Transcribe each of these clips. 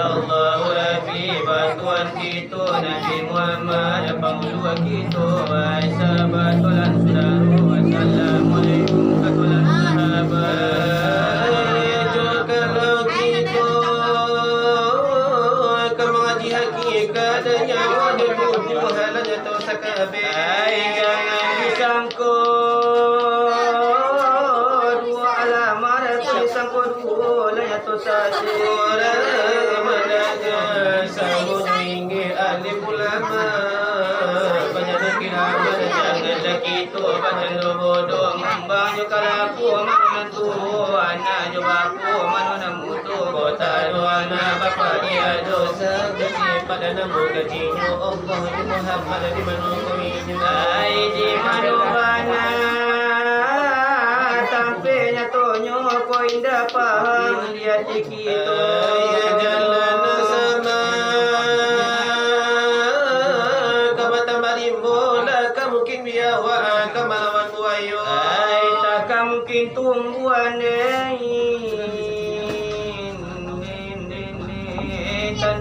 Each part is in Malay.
Allah Rabbi bantuan kita Nabi Muhammad panglua kita baik sahabat tulan saudara Assalamualaikum katulan sahabat kalau kita ke mengaji hakikat dan nyawa duduk halanya tau sakabe jangan disangka dua alamar disangka dua layat tu sasyura mendaga sambut tinggi alim ulama banyak kira jangan kita banyak bodoh banyak kalaku mantu anak jobaku mana mutu kota doana bapa dia dosa besi pada nama gajinya Allah Muhammad di mana kau ai di mana tampilnya tonyo kau indah paham lihat kita jalan sama kamu tambari bola kamu mungkin biawa kamu lawan buayo ai tak mungkin tumbuhan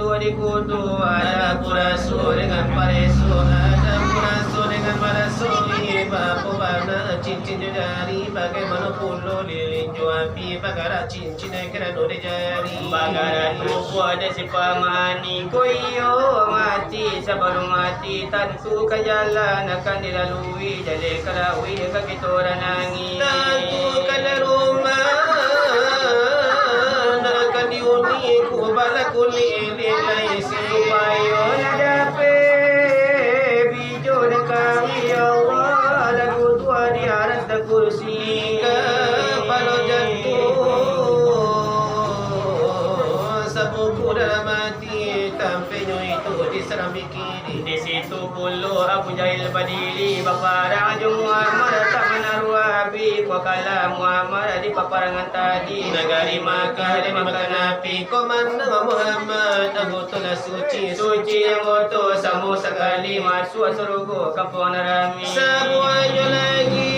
dua di kudu ada kurasu dengan paresu ada kurasu dengan paresu bapu bana cincin jari bagaimana pulau lilin juapi bagara cincin kena dode jari bagara tuku ada si pamani koyo mati sebelum mati tentu ke jalan akan dilalui jadi kalaui ke kita orang nangis tentu ke rumah akan diuni ku bala kulit supaya nadape bijo dekat Allah lagu tua di aras da kursi kepala jatuh sabuku dalam mati tampilnya itu diserang bikini di situ puluh Abu Jahil Badili bapa Raja Muhammad tak menaruh Habib wakala Muhammad di paparangan tadi negari Makkah di makan api komando Muhammad anggota suci yang oto sambu sekali masuk surga kampung Narami semuanya lagi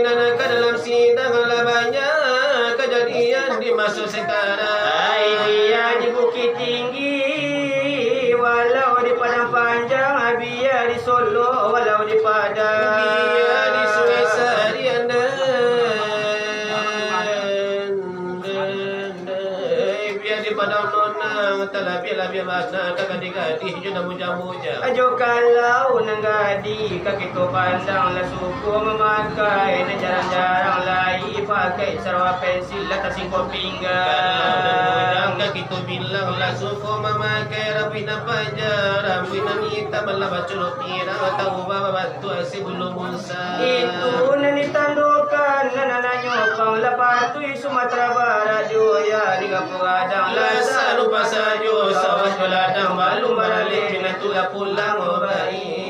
nanaka dalam sidang lah banyak kejadian di masa sekarang dia di Bukit Tinggi walau di Padang Panjang biar di Solo walau di Padang biar di Suesari biar di Padang Nonang talabi makna kakadi-kadi juna muja-muja ajo kalau nenggadi kaki tu pandang lah suku memakai dan jarang-jarang lagi pakai sarwa pensil lah tasingkop pinggang kaki tu bilang lah suku memakai rapina pajar rapina nita balabat culuk pira tahu baba batu asi bulu musa itu nani tandukan nana nyopang lapatui Sumatera Barat joya di kampung Adang lasa lupa sajo sawas beladang balu baralik bila tulah pulang baik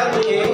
Dengan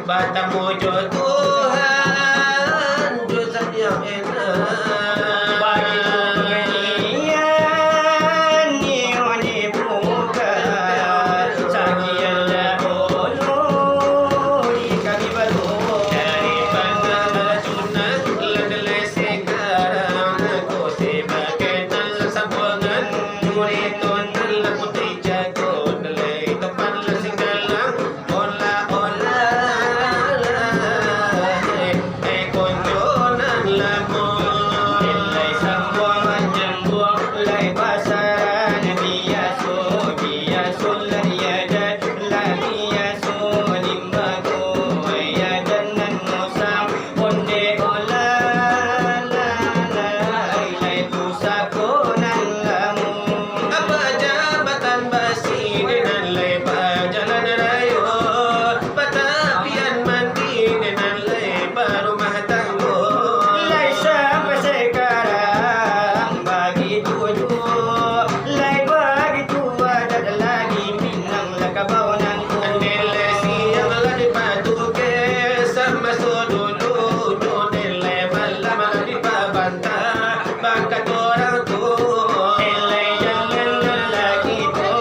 Batang mojo Tuhan Jutaan yang enak Bagi pengajian ni buka Sakian dahulu di kami baru Dari bangga sunat Ladalai sekarang Aku sebagai nal sambungan Muridun nal putih jago Nalai tepan lasing dalam Ola-ola konjonan lamon Ilai sambuang jembuang Lai pasaran biaso Biaso lariadan Lariaso limbago Ayadan nan musam Onde ola Ilai pusako nan lamun Apa jabatan basi dengan lebar jalan raya Patapian mandi dengan lebar rumah tangga Lai sampai sekarang bagi tuju Lai bagi tua dan lagi minang lakabau nangku Nilai siang lah dipatuke sama sodulu Nilai malam lah dipabantah Bangkat orang tua Ilai jangan lelaki tu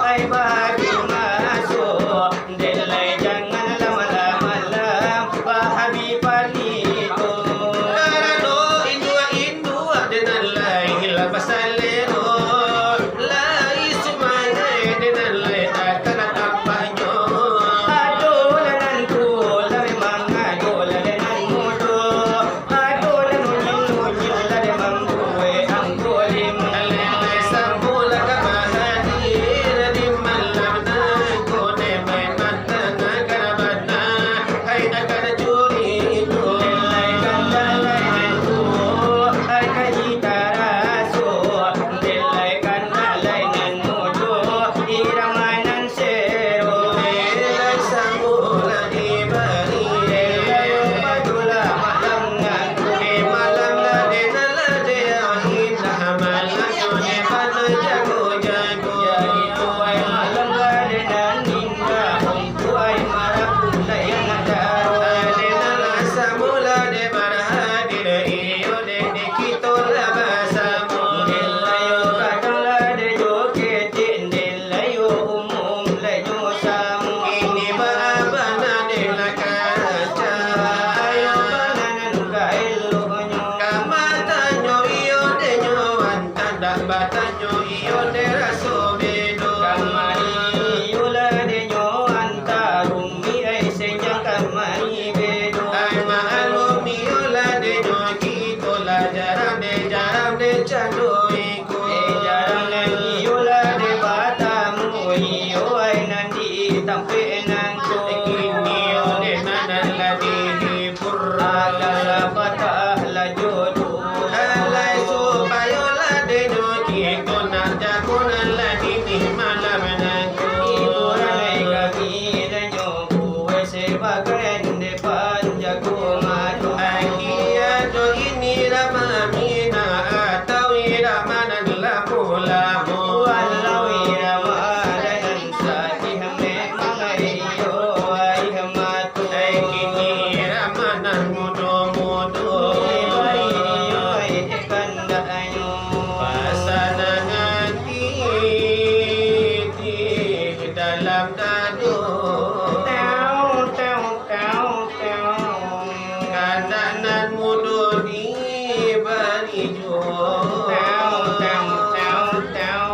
Ai bagi masuk Delai jangan lama-lama Bahabi palito Karano indua dengan lai hilang pasalero Lai sumai dengan lai akan tampaknya Adolanan tu la memang adolanan mudo Adolan unyil-unyil la memang gue angkolim Alai sambula kamahadir di malam naku Nemai mata nagarabana Hai akan curi itu Delai kandalai tu Ai kahita raso Delai kandalai nan mudo Iramanan sero Nilai sambula di bari Delai padula malam ngangku malam lade nalade indah malam yone pada jago-jago Jadi tuai malam gade dan indah Tuai marah pula yang ada Ade nala samula de barhadir iyo de kita labasamu Delayo kadang lade joget Delayo umum layo samu ini baabana de la kaca Ayo bananan kaelo nyo kamatanyo iyo de nyo antanda batanyo iyo de raso bedo Kamari yula de nyo antarumi ay senyang kamari bedo ay maalumi ola de nyo kito la jaram de chandoiku jarang lagi yula de batamu iyo ay nandi tampe nangko kini ode nanan la di purra Agala patah la jodoh alai supaya la de nyo kito na jagonan la di malam nangku Iburanay kami dan nyo buwe sebagai depan jago madu Akiado ini ramamina atau iramanan lamu-lamu Walau iramadan sadih memang iyo ay hamatu Ay kini ramanan mudo-mudo Ibay iyo ay kanda nyo Pasanangan di dalam dadu Tew tew tew tew Kandanan mudo di barijo Tew tew tew tew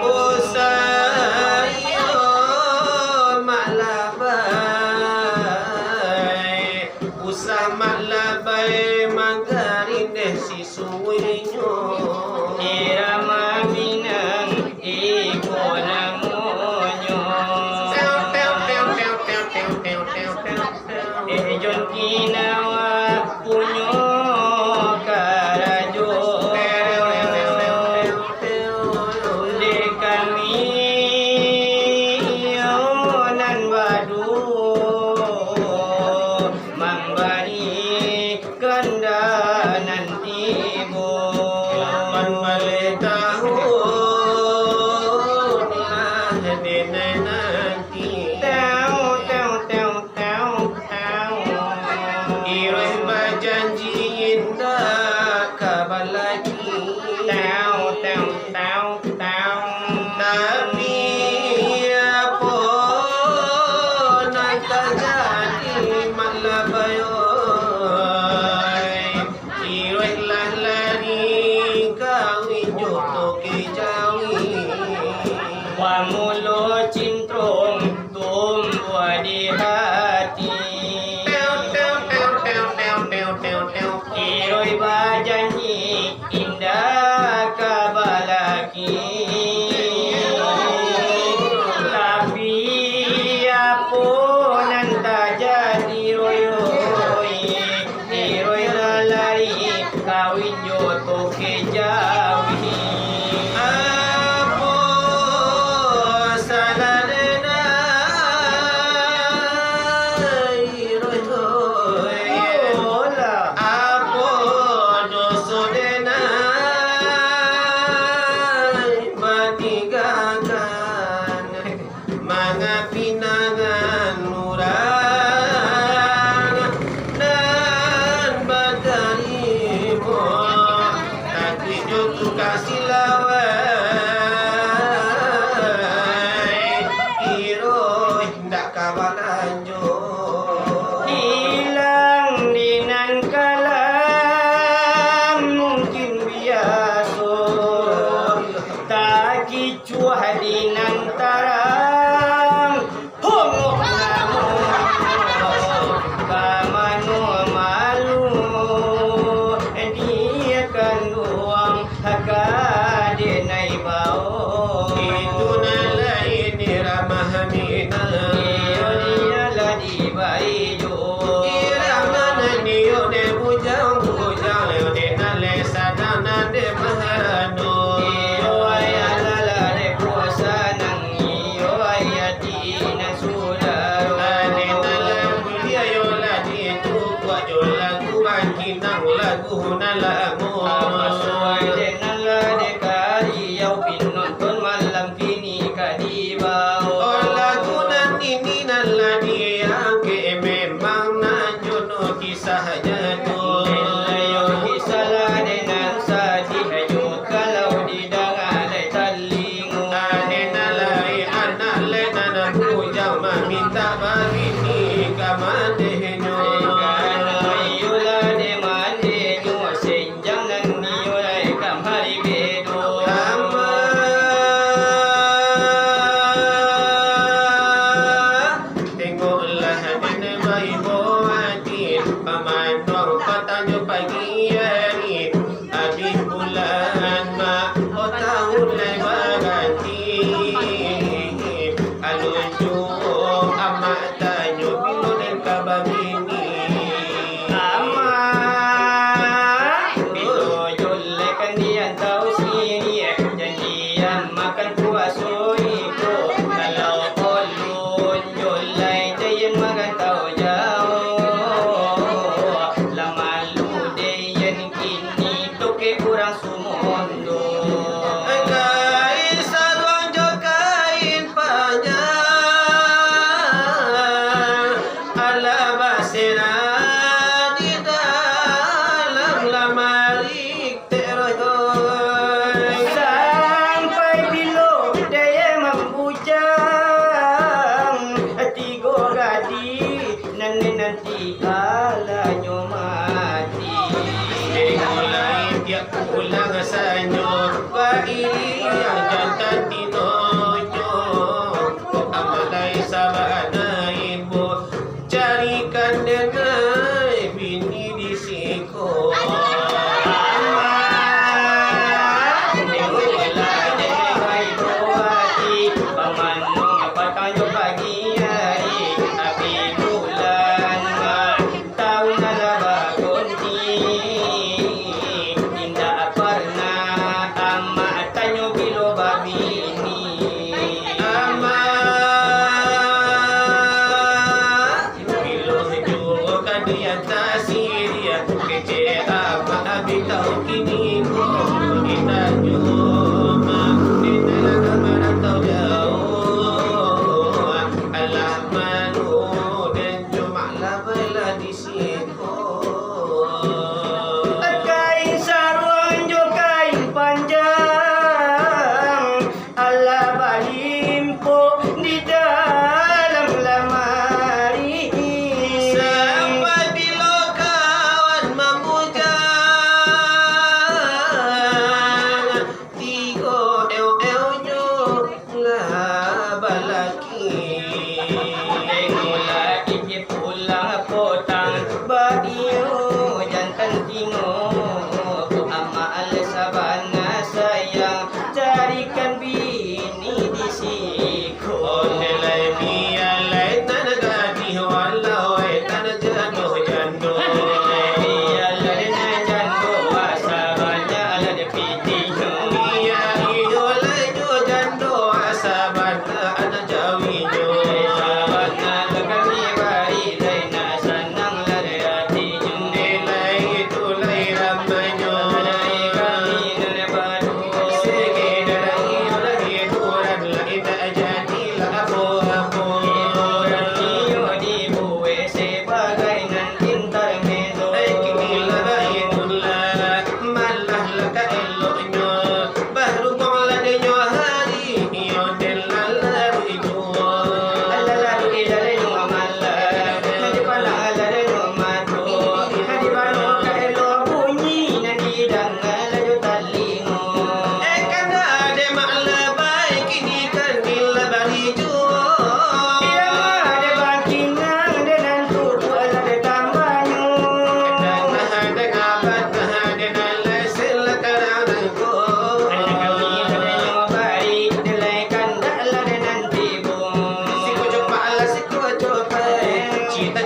Usayo malabay Usah malabay Magarineh si suwinyo Irama minang iko ng monyo Ejon kinawa punyo karadyo Di kami yonan badu Mambari kanda nanti bo ijo Irama niyo de bujang leo de nale sadana de mahano. iyo ay alala de puasa nang iyo ay ati na sudaro Ane nala mulia yola di tu kwa jola kuan kinang lagu nala mo. Masuay de nala de kariyaw pinonton malam kini kadibaw Lagu nan ini nala dia ke memang najono kisah jatuh. Layo isala de nan sa di hayo kalau di dangalay talingo Ane nalai anak le nanan pujang minta bagini kamandehnyo. Kanayola de mande nyo senjang nan niyolay kamhari bedo Ama tengoklah dan bayi boatin pamandor patanyo pagi hari habis bulan mak o tahun lai baganti alunju amak tanyo bilo dan kababini Ama Bilo jole kandian tau sini janjian makan puaso iko kalau kolun jolai dayan makan tau jauh lamalu dayan kini toke kurang sumondo Kain sarung jo kain panjang ala basena di dalam lamari teroy sampai bilo daya membujang tigo gadi nanti alanyo mati mulai tiap pulang sanyo baili yang jantan tinojo amalai sabana ibu carikan denai bini di siko ama bilo jo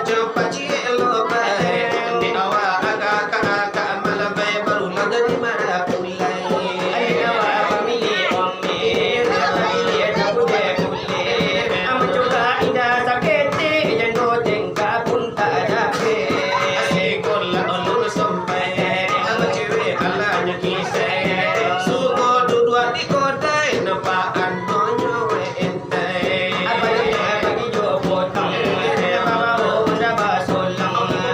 cepat cielo bae di awak agak malam bae baru laga di mana pulai Ada awak pemilih omil, pemilih tak boleh boleh. Amat juga indah sakit, jangan tingkah pun tak dapat. asik kola ulur sampai amat cewek alanya kisah suko dua di kodai nampaan nonyo entai Apa yang bagi jo potong, bawa bunda basolang.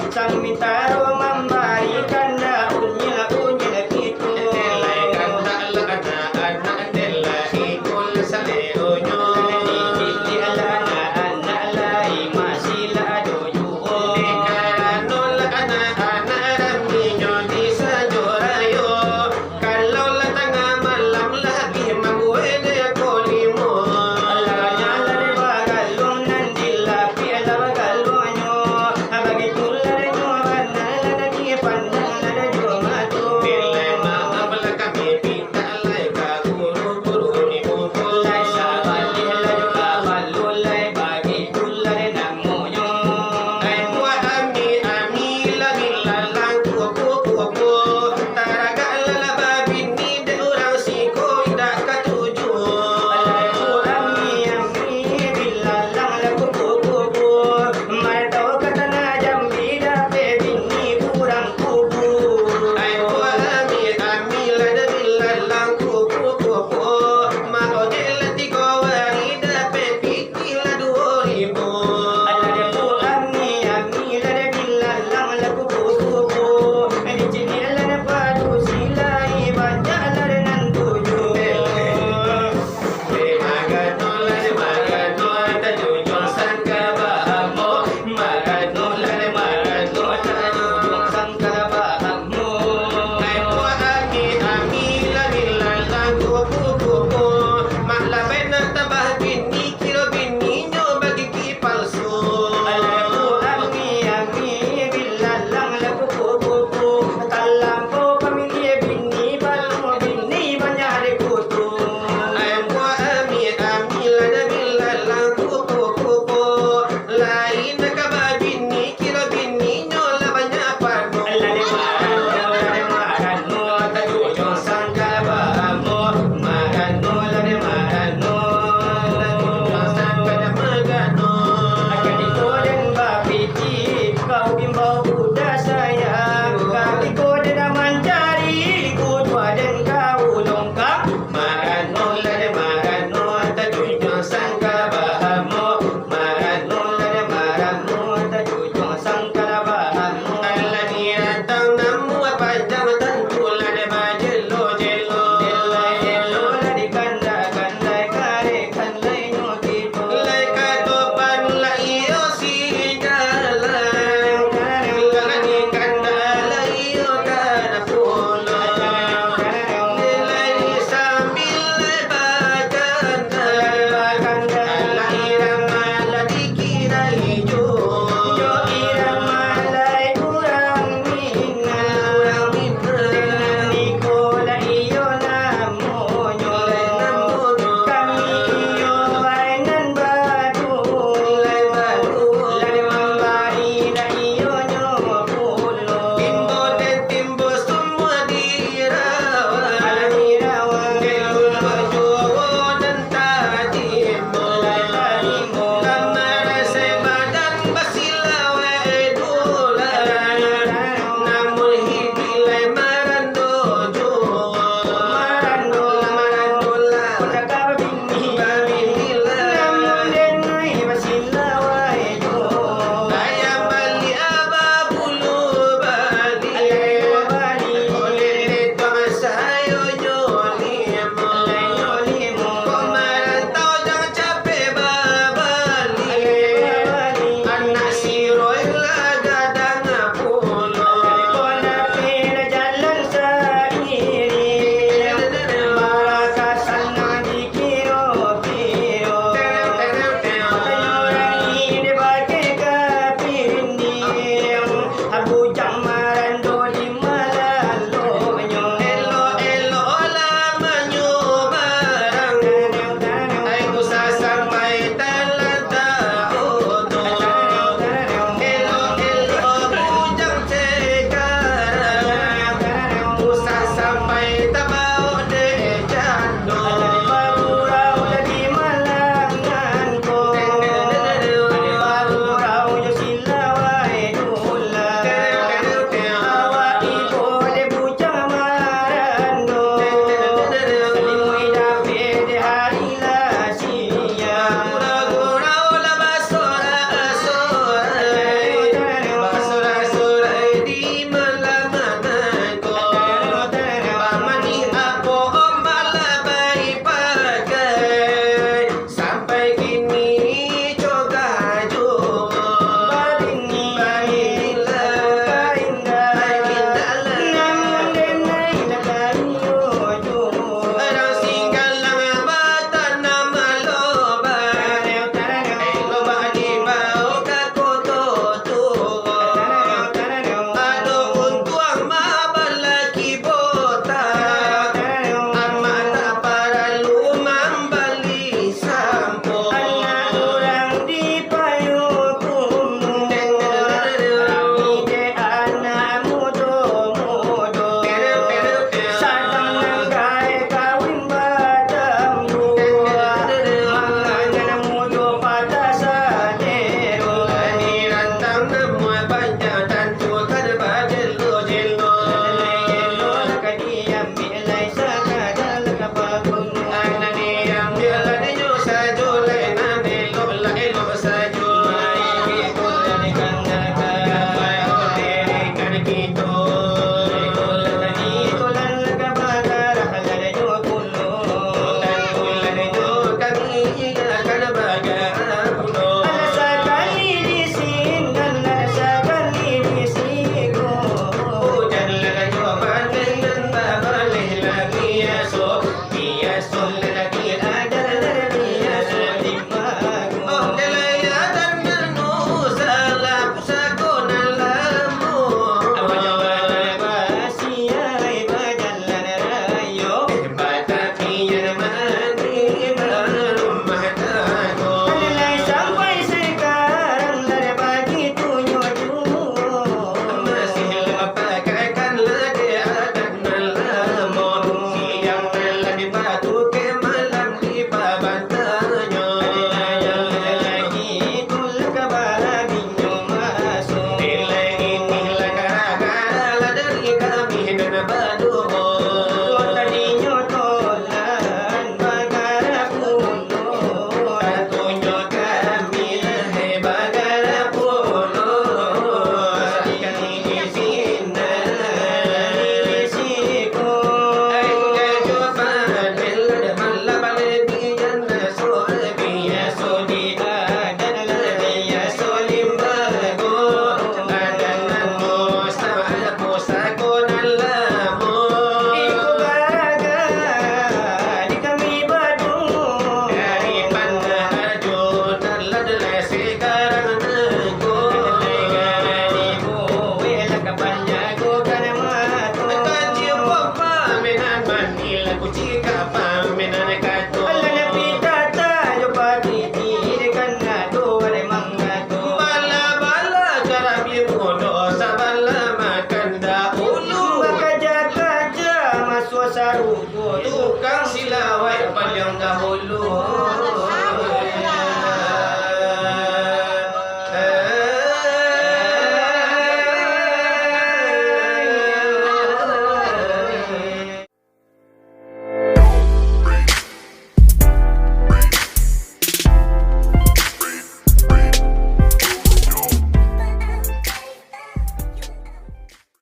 Sang Bintaro memberikan unyil gitu. dahulu